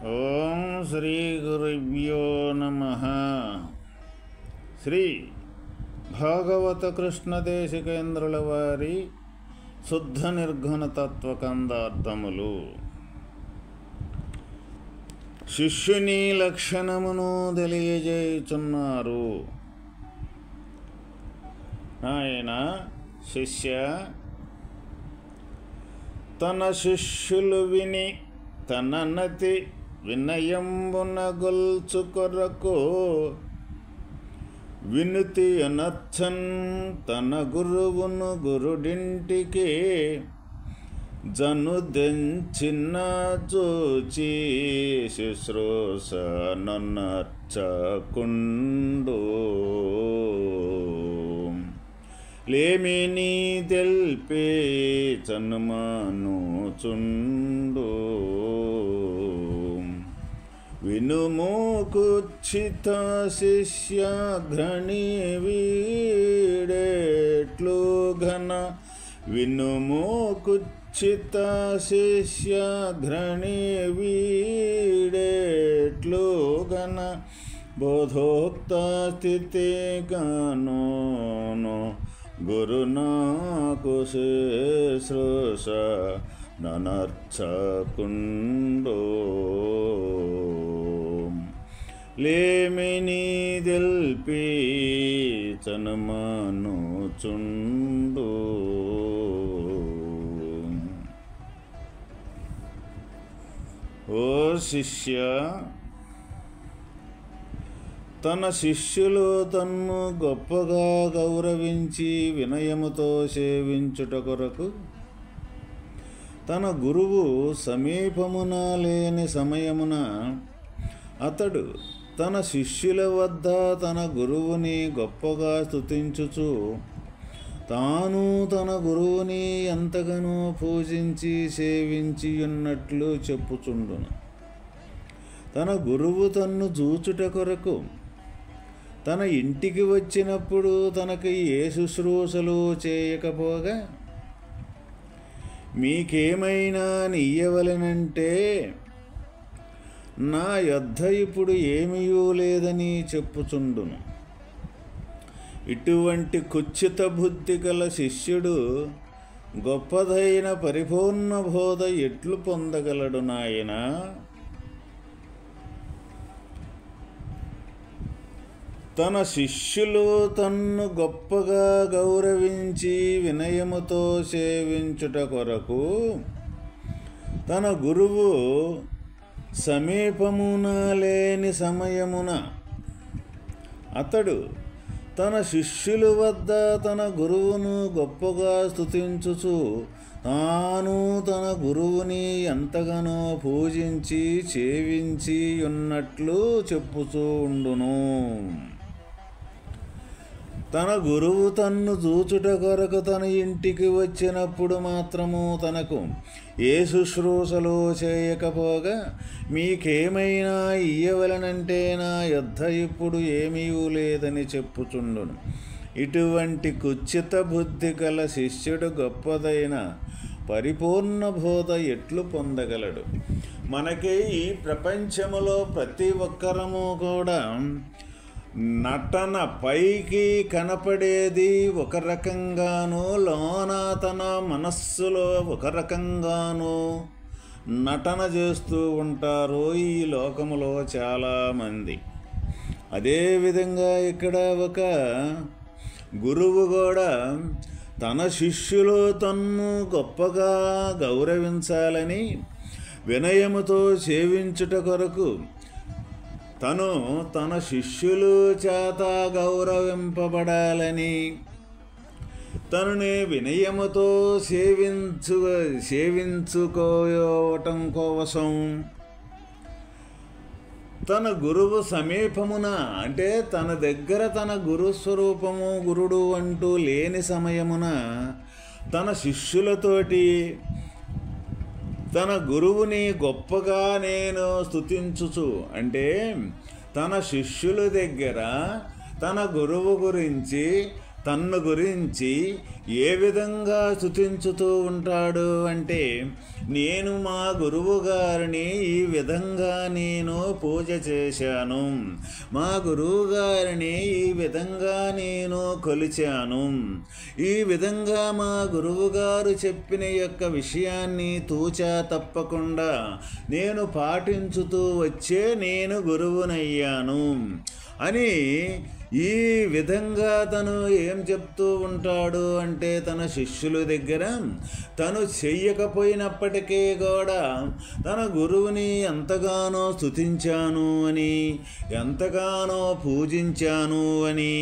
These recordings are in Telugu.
ఓం శ్రీ గురుభ్యో నమః. శ్రీ భాగవత కృష్ణదేశికేంద్రుల వారి శుద్ధ నిర్గుణ తత్వకందార్థములు. శిష్యుని లక్షణమును తెలియజేయుచున్నారు. ఆయన శిష్య, తన శిష్యులు విని తననతి వినయంబున గొల్చు కొరకు వినుతి అనర్చన్ తన గురువును గురుడింటికి జనుదెంచిన చూచి శుశ్రూష నన్నర్చకుండు లేమిని తెల్పే చనుమానుచుండు. వినుము కుచ్చిత శిష్యాఘ్రణి వీడేట్లు ఘన. వినుము కుచ్చిత శిష్యాఘ్రణి వీడేట్లు ఘన. బోధోక్త స్థితి గానోను గురునాకు శుశ్రూష ననర్చకుండు లేమిని తెల్పి చనుమానుచుండు. ఓ శిష్య, తన శిష్యులు తన్ను గొప్పగా గౌరవించి వినయముతో సేవించుట కొరకు తన గురువు సమీపమున లేని సమయమున అతడు తన శిష్యుల వద్ద తన గురువుని గొప్పగా స్తుతించుచు తాను తన గురువుని ఎంతగానో పూజించి సేవించి ఉన్నట్లు చెప్పుచుండును. తన గురువు తన్ను చూచుట కొరకు తన ఇంటికి వచ్చినప్పుడు తనకి ఏ శుశ్రూషలు చేయకపోగా మీకేమైనా నీయవలెనంటే నా యొద్ద ఇప్పుడు ఏమీయూ లేదని చెప్పుచుండును. ఇటువంటి కుచ్చిత బుద్ధి గల శిష్యుడు గొప్పదైన పరిపూర్ణ బోధ ఎట్లు పొందగలడు నాయనా? తన శిష్యులు తన్ను గొప్పగా గౌరవించి వినయముతో సేవించుట కొరకు తన గురువు సమీపమున లేని సమయమున అతడు తన శిష్యుల వద్ద తన గురువును గొప్పగా స్తుతించుచు తాను తన గురువుని ఎంతగానో పూజించి సేవించి ఉన్నట్లు చెప్పుచూ ఉండును. తన గురువు తన్ను చూచుట కొరకు తన ఇంటికి వచ్చినప్పుడు మాత్రము తనకు ఏ శుశ్రూషలు చేయకపోగా మీకేమైనా ఇయ్యవలనంటే నా యొద్ద ఇప్పుడు ఏమీ లేదని చెప్పుచుండును. ఇటువంటి కుచ్చిత బుద్ధి గల శిష్యుడు గొప్పదైన పరిపూర్ణ బోధ ఎట్లు పొందగలడు? మనకి ఈ ప్రపంచములో ప్రతి ఒక్కరము కూడా నటన పైకి కనపడేది ఒక రకంగానూ లోన తన మనస్సులో ఒక రకంగానూ నటన చేస్తూ ఉంటారు ఈ లోకములో చాలామంది. అదేవిధంగా ఇక్కడ ఒక గురువు కూడా తన శిష్యులు తన్ను గొప్పగా గౌరవించాలని వినయముతో సేవించుట కొరకు తను తన శిష్యులు చేత గౌరవింపబడాలని తనని వినయముతో సేవించుకోవటం కోసం తన గురువు సమీపమున అంటే తన దగ్గర తన గురుస్వరూపము గురుడు అంటూ లేని సమయమున తన శిష్యులతోటి తన గురువుని గొప్పగా నేను స్తుతించుచు అంటే తన శిష్యుల దగ్గర తన గురువు గురించి తన్ను గురించి ఏ విధంగా స్తుతించుతూ ఉంటాడు అంటే, నేను మా గురువు గారిని ఈ విధంగా నేను పూజ చేశాను, మా గురువు గారిని ఈ విధంగా నేను కొలిచాను, ఈ విధంగా మా గురువు గారు చెప్పిన యొక్క విషయాన్ని తూచా తప్పకుండా నేను పాటించుతూ వచ్చే నేను గురువునయ్యాను అని ఈ విధంగా తను ఏం చెప్తూ ఉంటాడు అంటే, తన శిష్యుల దగ్గర తను చెయ్యకపోయినప్పటికీ కూడా తన గురువుని ఎంతగానో స్తుతించాను అని, ఎంతగానో పూజించాను అని,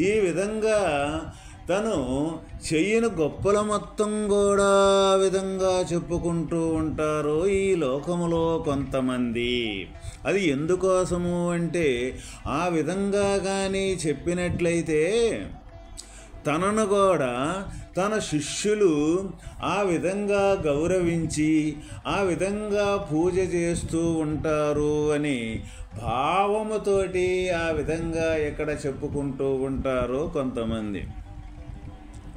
ఈ విధంగా తను చెయ్యని గొప్పల మొత్తం కూడా ఆ విధంగా చెప్పుకుంటూ ఉంటారు ఈ లోకములో కొంతమంది. అది ఎందుకోసము అంటే, ఆ విధంగా కానీ చెప్పినట్లయితే తనను కూడా తన శిష్యులు ఆ విధంగా గౌరవించి ఆ విధంగా పూజ చేస్తూ ఉంటారు అని భావముతోటి ఆ విధంగా ఎక్కడ చెప్పుకుంటూ ఉంటారో కొంతమంది.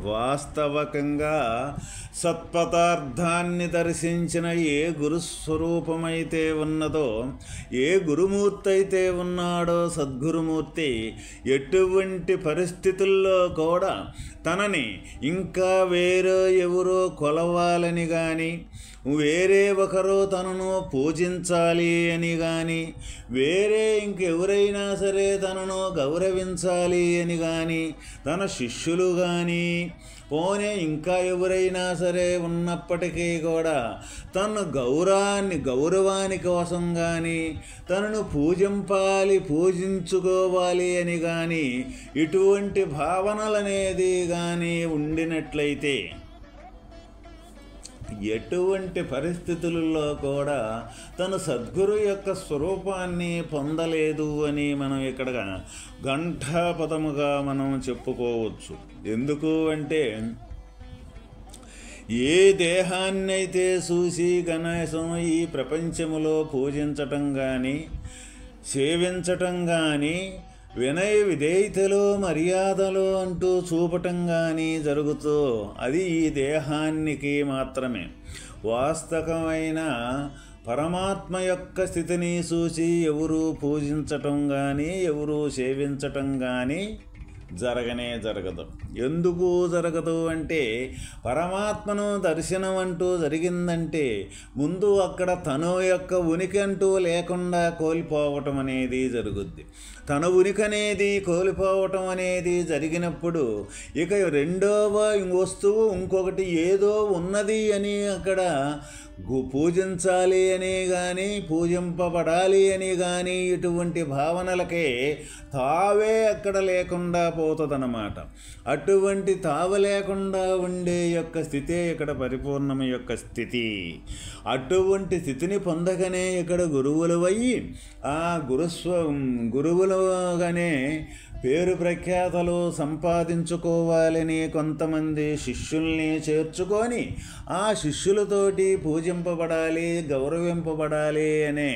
వాస్తవకంగా సత్పదార్థాన్ని దర్శించిన ఏ గురుస్వరూపమైతే ఉన్నదో, ఏ గురుమూర్తి అయితే ఉన్నాడో సద్గురుమూర్తి, ఎటువంటి పరిస్థితుల్లో కూడా తనని ఇంకా వేరే ఎవరో కొలవాలని కానీ, వేరే ఒకరు తనను పూజించాలి అని కానీ, వేరే ఇంకెవరైనా సరే తనను గౌరవించాలి అని కానీ, తన శిష్యులు కానీ పోనే ఇంకా ఎవరైనా సరే ఉన్నప్పటికీ కూడా తన గౌరవాని కోసం కానీ, తనను పూజించుకోవాలి అని కానీ ఇటువంటి భావనలనేది కానీ ఉండినట్లయితే ఎటువంటి పరిస్థితులలో కూడా తను సద్గురు యొక్క స్వరూపాన్ని పొందలేదు అని మనం ఇక్కడ ఘంటాపదముగా మనం చెప్పుకోవచ్చు. ఎందుకు అంటే, ఏ దేహాన్నైతే చూసి కనీసం ఈ ప్రపంచములో పూజించటం కానీ, సేవించటం కానీ, వినయ విధేయతలు మర్యాదలు అంటూ చూపటం కానీ జరుగుతూ, అది ఈ దేహానికి మాత్రమే. వాస్తవమైన పరమాత్మ యొక్క స్థితిని చూసి ఎవరు పూజించటం కానీ, ఎవరు సేవించటం కానీ జరగదు. ఎందుకు జరగదు అంటే, పరమాత్మను దర్శనం అంటూ జరిగిందంటే ముందు అక్కడ తన యొక్క ఉనికి అంటూ లేకుండా కోల్పోవటం అనేది జరుగుద్ది. తన ఉనికి అనేది కోల్పోవటం అనేది జరిగినప్పుడు ఇక రెండవ వస్తువు ఇంకొకటి ఏదో ఉన్నది అని అక్కడ పూజించాలి అని కానీ, పూజింపబడాలి అని కానీ ఇటువంటి భావనలకే తావే అక్కడ లేకుండా పోతుందన్నమాట. అటువంటి తావ లేకుండా ఉండే యొక్క స్థితే ఇక్కడ పరిపూర్ణమ యొక్క స్థితి. అటువంటి స్థితిని పొందగానే ఇక్కడ గురువులవయ్యి ఆ గురువులుగానే పేరు ప్రఖ్యాతలు సంపాదించుకోవాలని కొంతమంది శిష్యుల్ని చేర్చుకొని ఆ శిష్యులతోటి పూజింపబడాలి, గౌరవింపబడాలి అనే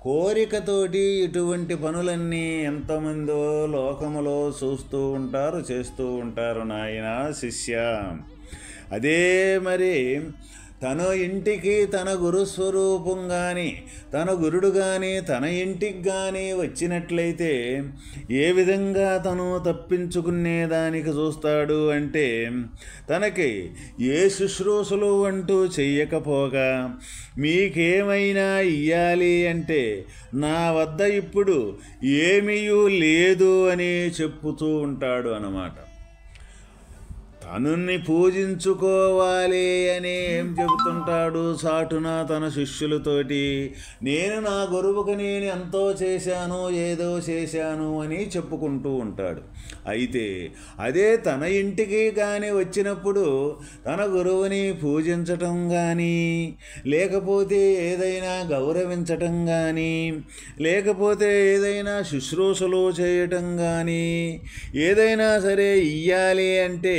కోరికతోటి ఇటువంటి పనులన్నీ ఎంతమందో లోకములో చూస్తూ ఉంటారు, చేస్తూ ఉంటారు. నాయన శిష్య, అదే మరి తన ఇంటికి తన గురుస్వరూపం కానీ, తన గురుడు కానీ తన ఇంటికి కానీ వచ్చినట్లయితే ఏ విధంగా తను తప్పించుకునేదానికి చూస్తాడు అంటే, తనకి ఏ శుశ్రూషలు అంటూ చెయ్యకపోగా మీకేమైనా ఇయ్యాలి అంటే నా వద్ద ఇప్పుడు ఏమీ లేదు అని చెప్పుతూ ఉంటాడు అన్నమాట. తనని పూజించుకోవాలి అని ఏం చెబుతుంటాడు చాటున తన శిష్యులతోటి? నేను నా గురువుకి నేను ఎంతో చేశాను, ఏదో చేశాను అని చెప్పుకుంటూ ఉంటాడు. అయితే అదే తన ఇంటికి కానీ వచ్చినప్పుడు తన గురువుని పూజించటం కానీ, లేకపోతే ఏదైనా గౌరవించటం కానీ, లేకపోతే ఏదైనా శుశ్రూషలు చేయటం కానీ, ఏదైనా సరే ఇయ్యాలి అంటే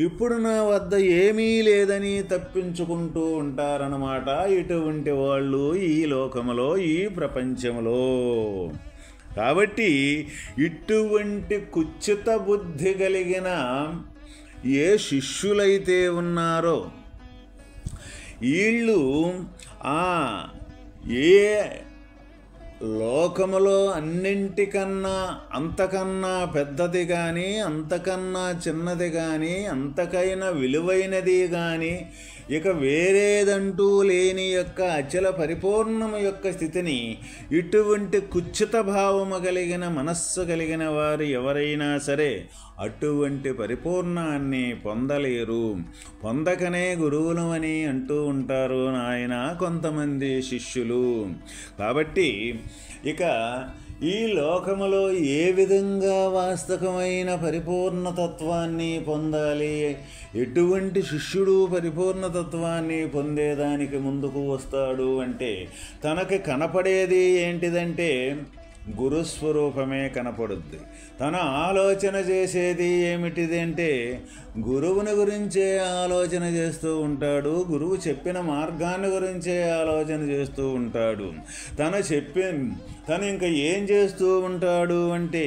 ఇప్పుడు నా వద్ద ఏమీ లేదని తప్పించుకుంటూ ఉంటారన్నమాట ఇటువంటి వాళ్ళు ఈ లోకములో, ఈ ప్రపంచంలో. కాబట్టి ఇటువంటి కుచిత బుద్ధి కలిగిన ఏ శిష్యులైతే ఉన్నారో వీళ్ళు ఏ లోకములో అన్నింటికన్నా అంతకన్నా పెద్దది కానీ అంతకన్నా చిన్నది కానీ అంతకైనా విలువైనది కానీ ఇక వేరేదంటూ లేని యొక్క అచల పరిపూర్ణము యొక్క స్థితిని ఇటువంటి కుచిత భావము కలిగిన మనస్సు కలిగిన వారు ఎవరైనా సరే అటువంటి పరిపూర్ణాన్ని పొందలేరు. పొందకనే గురువులు అని అంటూ ఉంటారు నాయన కొంతమంది శిష్యులు. కాబట్టి ఇక ఈ లోకములో ఏ విధంగా వాస్తవమైన పరిపూర్ణతత్వాన్ని పొందాలి, ఎటువంటి శిష్యుడు పరిపూర్ణతత్వాన్ని పొందేదానికి ముందుకు వస్తాడు అంటే తనకి కనపడేది ఏంటిదంటే గురుస్వరూపమే కనపడుద్ది. తన ఆలోచన చేసేది ఏమిటిదంటే గురువుని గురించే ఆలోచన చేస్తూ ఉంటాడు, గురువు చెప్పిన మార్గాన్ని గురించే ఆలోచన చేస్తూ ఉంటాడు. తను ఇంకా ఏం చేస్తూ ఉంటాడు అంటే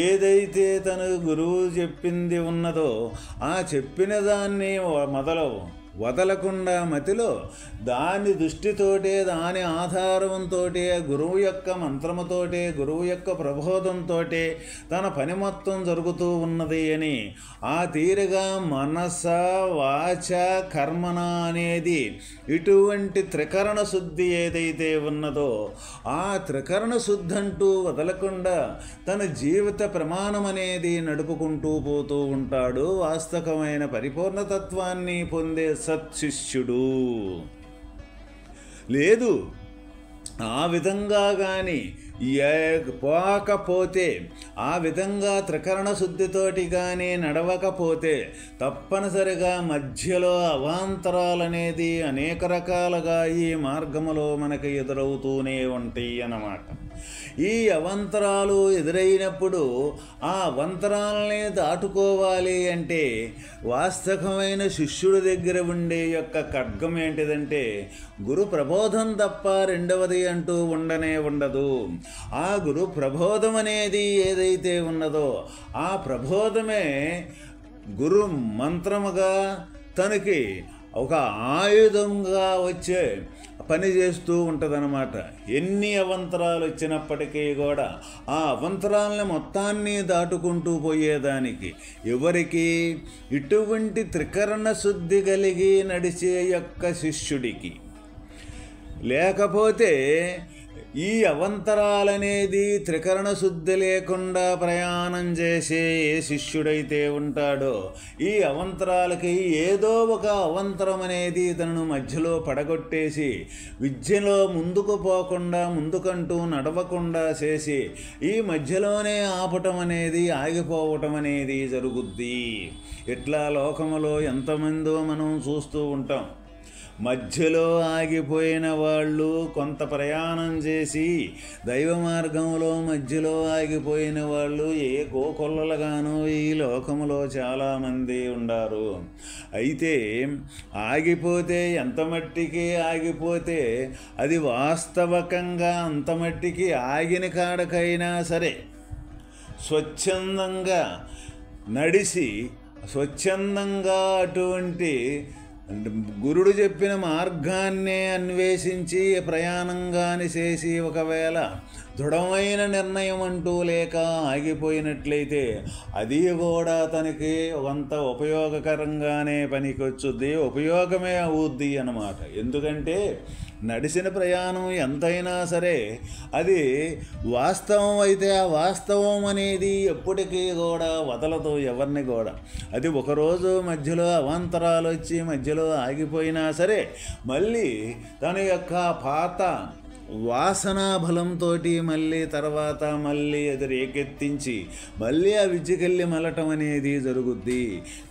ఏదైతే తన గురువు చెప్పింది ఉన్నదో ఆ చెప్పిన దాన్ని వదలకుండా మతిలో దాని దృష్టితోటే దాని ఆధారంతోటే గురువు యొక్క మంత్రముతోటే గురువు యొక్క ప్రబోధంతోటే తన పని మొత్తం జరుగుతూ ఉన్నది అని ఆ తీరుగా మనస వాచ కర్మణ అనేది ఇటువంటి త్రికరణ శుద్ధి ఏదైతే ఉన్నదో ఆ త్రికరణ శుద్ధి అంటూ వదలకుండా తన జీవిత ప్రమాణం అనేది నడుపుకుంటూ పోతూ ఉంటాడు. వాస్తవమైన పరిపూర్ణతత్వాన్ని పొందే సత్శిష్యుడు. లేదు ఆ విధంగా కానీ పోకపోతే ఆ విధంగా త్రికరణ శుద్ధితోటి కానీ నడవకపోతే తప్పనిసరిగా మధ్యలో అవాంతరాలనేది అనేక రకాలుగా ఈ మార్గములో మనకు ఎదురవుతూనే ఉంటాయి అన్నమాట. ఈ అవంతరాలు ఎదురైనప్పుడు ఆ అవంతరాలని దాటుకోవాలి అంటే వాస్తవమైన శిష్యుడి దగ్గర ఉండే యొక్క ఖడ్గం ఏంటిదంటే గురు ప్రబోధం తప్ప రెండవది అంటూ ఉండదు. ఆ గురు ప్రబోధం అనేది ఏదైతే ఉన్నదో ఆ ప్రబోధమే గురు మంత్రముగా తనకి ఒక ఆయుధంగా వచ్చే పని చేస్తూ ఉంటుందన్నమాట. ఎన్ని అవంతరాలు వచ్చినప్పటికీ కూడా ఆ అవంతరాలని మొత్తాన్ని దాటుకుంటూ పోయేదానికి ఎవరికి ఇటువంటి త్రికరణ శుద్ధి కలిగి నడిచే యొక్క శిష్యుడికి. లేకపోతే ఈ అవంతరాలనేది త్రికరణ శుద్ధి లేకుండా ప్రయాణం చేసే ఏ శిష్యుడైతే ఉంటాడో ఈ అవంతరాలకి ఏదో ఒక అవంతరం అనేది తనను మధ్యలో పడగొట్టేసి విద్యలో ముందుకు పోకుండా ముందుకంటూ నడవకుండా చేసి ఈ మధ్యలోనే ఆపటం అనేది ఆగిపోవటం అనేది జరుగుద్ది. ఇట్లా లోకములో ఎంతమందో మనం చూస్తూ ఉంటాం. మధ్యలో ఆగిపోయిన వాళ్ళు కొంత ప్రయాణం చేసి దైవ మార్గంలో మధ్యలో ఆగిపోయిన వాళ్ళు ఏ కోకొల్లలుగానో ఈ లోకములో చాలామంది ఉండారు. అయితే ఆగిపోతే ఎంత మట్టికి ఆగిపోతే అది వాస్తవకంగా అంత మట్టికి ఆగిన కాడకైనా సరే స్వచ్ఛందంగా నడిచి స్వచ్ఛందంగా అటువంటి గురుడు చెప్పిన మార్గాన్నే అన్వేషించి ప్రయాణంగాని చేసి ఒకవేళ దృఢమైన నిర్ణయం అంటూ లేక ఆగిపోయినట్లయితే అది కూడా తనకి కొంత ఉపయోగకరంగానే పనికొచ్చుద్ది, ఉపయోగమే అవుద్ది అన్నమాట. ఎందుకంటే నడిచిన ప్రయాణం ఎంతైనా సరే అది వాస్తవం అయితే ఆ వాస్తవం అనేది ఎప్పటికీ కూడా వదలదు ఎవరిని కూడా. అది ఒకరోజు మధ్యలో అవాంతరాలు వచ్చి మధ్యలో ఆగిపోయినా సరే మళ్ళీ తన యొక్క పాత వాసనా బలంతో మళ్ళీ తర్వాత మళ్ళీ అది రేకెత్తించి మళ్ళీ ఆ విద్యకెళ్ళి మలటం అనేది జరుగుద్ది.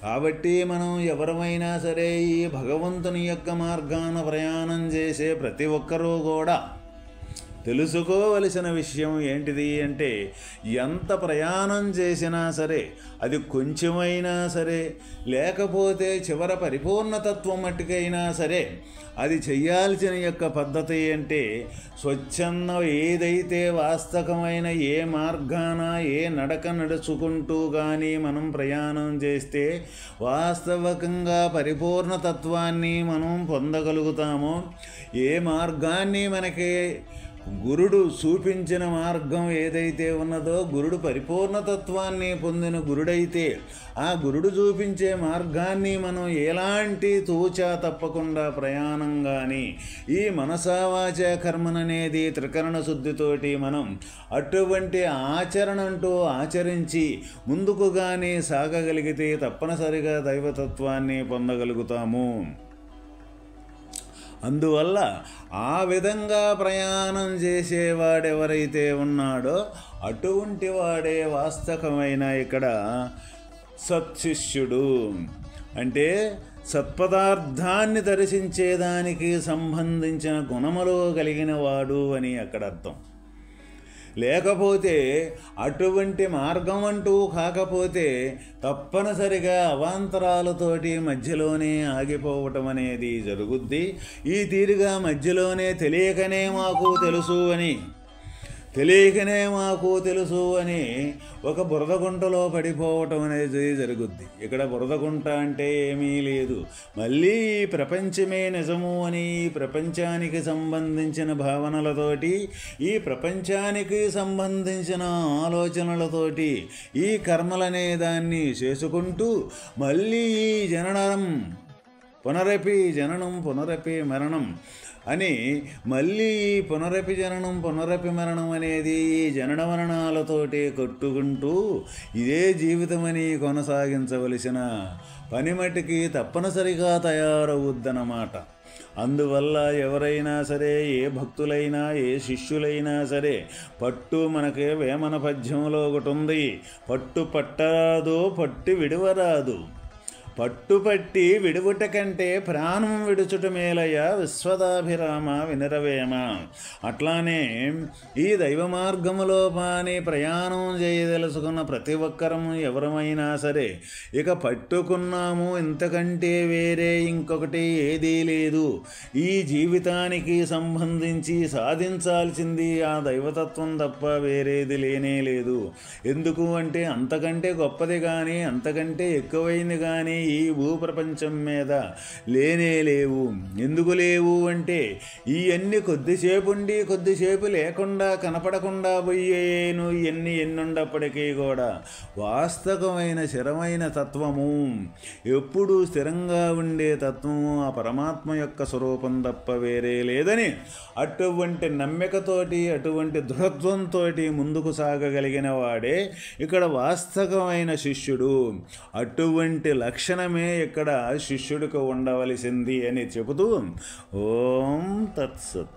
కాబట్టి మనం ఎవరమైనా సరే ఈ భగవంతుని యొక్క మార్గాన ప్రయాణం చేసే ప్రతి ఒక్కరూ కూడా తెలుసుకోవలసిన విషయం ఏంటిది అంటే, ఎంత ప్రయాణం చేసినా సరే, అది కొంచెమైనా సరే, లేకపోతే చివర పరిపూర్ణతత్వం మట్టుకైనా సరే, అది చెయ్యాల్సిన యొక్క పద్ధతి అంటే, స్వచ్ఛంద ఏదైతే వాస్తవమైన ఏ మార్గాన ఏ నడక నడుచుకుంటూ కానీ మనం ప్రయాణం చేస్తే వాస్తవికంగా పరిపూర్ణతత్వాన్ని మనం పొందగలుగుతామో, ఏ మార్గాన్ని మనకి గురుడు చూపించిన మార్గం ఏదైతే ఉన్నదో, గురుడు పరిపూర్ణతత్వాన్ని పొందిన గురుడైతే ఆ గురుడు చూపించే మార్గాన్ని మనం ఎలాంటి తూచా తప్పకుండా ప్రయాణం కానీ ఈ మనసావాచ కర్మననేది త్రికరణ శుద్ధితోటి మనం అటువంటి ఆచరణ అంటూ ఆచరించి ముందుకు కానీ సాగగలిగితే తప్పనిసరిగా దైవతత్వాన్ని పొందగలుగుతాము. అందువల్ల ఆ విధంగా ప్రయాణం చేసేవాడెవరైతే ఉన్నాడో అటువంటి వాడే వాస్తవమైన ఇక్కడ సత్శిష్యుడు. అంటే సత్పదార్థాన్ని దర్శించేదానికి సంబంధించిన గుణములు కలిగిన వాడు అని అక్కడ అర్థం. లేకపోతే అటువంటి మార్గం అంటూ కాకపోతే తప్పనిసరిగా అవాంతరాలతోటి మధ్యలోనే ఆగిపోవటం అనేది జరుగుద్ది. ఈ తీరుగా మధ్యలోనే తెలియకనే మాకు తెలుసు అని ఒక బురదగుంటలో పడిపోవటం అనేది జరుగుద్ది. ఇక్కడ బురదగుంట అంటే ఏమీ లేదు, మళ్ళీ ఈ ప్రపంచమే నిజము అని ఈ ప్రపంచానికి సంబంధించిన భావనలతోటి, ఈ ప్రపంచానికి సంబంధించిన ఆలోచనలతోటి ఈ కర్మలనే దాన్ని చేసుకుంటూ మళ్ళీ ఈ జననం పునరపి జననం పునరపి మరణం అని మళ్ళీ పునరపి జననం పునరపి మరణం అనేది ఈ జనన మరణాలతోటి కొట్టుకుంటూ ఇదే జీవితమని కొనసాగించవలసిన పని మట్టుకి తప్పనిసరిగా తయారవుద్దన్నమాట. అందువల్ల ఎవరైనా సరే, ఏ భక్తులైనా ఏ శిష్యులైనా సరే, పట్టు మనకి వేమన పద్యంలో ఒకటి ఉంది, పట్టు పట్టరాదు పట్టి విడువరాదు, పట్టుపట్టి విడువుట కంటే ప్రాణం విడుచుట మేలయ విశ్వదాభిరామ వినరవేమ. అట్లానే ఈ దైవ మార్గములో పాని ప్రయాణం చేయదలుచుకున్న ప్రతి ఒక్కరము ఎవరమైనా సరే, ఇక పట్టుకున్నాము ఇంతకంటే వేరే ఇంకొకటి ఏదీ లేదు, ఈ జీవితానికి సంబంధించి సాధించాల్సింది ఆ దైవతత్వం తప్ప వేరేది లేనే లేదు. ఎందుకు అంటే అంతకంటే గొప్పది కానీ అంతకంటే ఎక్కువైంది కానీ ఈ భూప్రపంచం మీద లేనే లేవు. ఎందుకు లేవు అంటే ఇవన్నీ కొద్దిసేపు ఉండి కొద్దిసేపు లేకుండా కనపడకుండా పోయేను ఎన్నుండప్పటికీ కూడా వాస్తవమైన స్థిరమైన తత్వము, ఎప్పుడూ స్థిరంగా ఉండే తత్వము ఆ పరమాత్మ యొక్క స్వరూపం తప్ప వేరే లేదని అటువంటి నమ్మికతోటి అటువంటి దృఢత్వంతో ముందుకు సాగగలిగిన వాడే ఇక్కడ వాస్తవమైన శిష్యుడు. అటువంటి లక్షణమే ఇక్కడ శిష్యుడికి ఉండవలసింది అని చెబుతూ ఓం తత్సత్.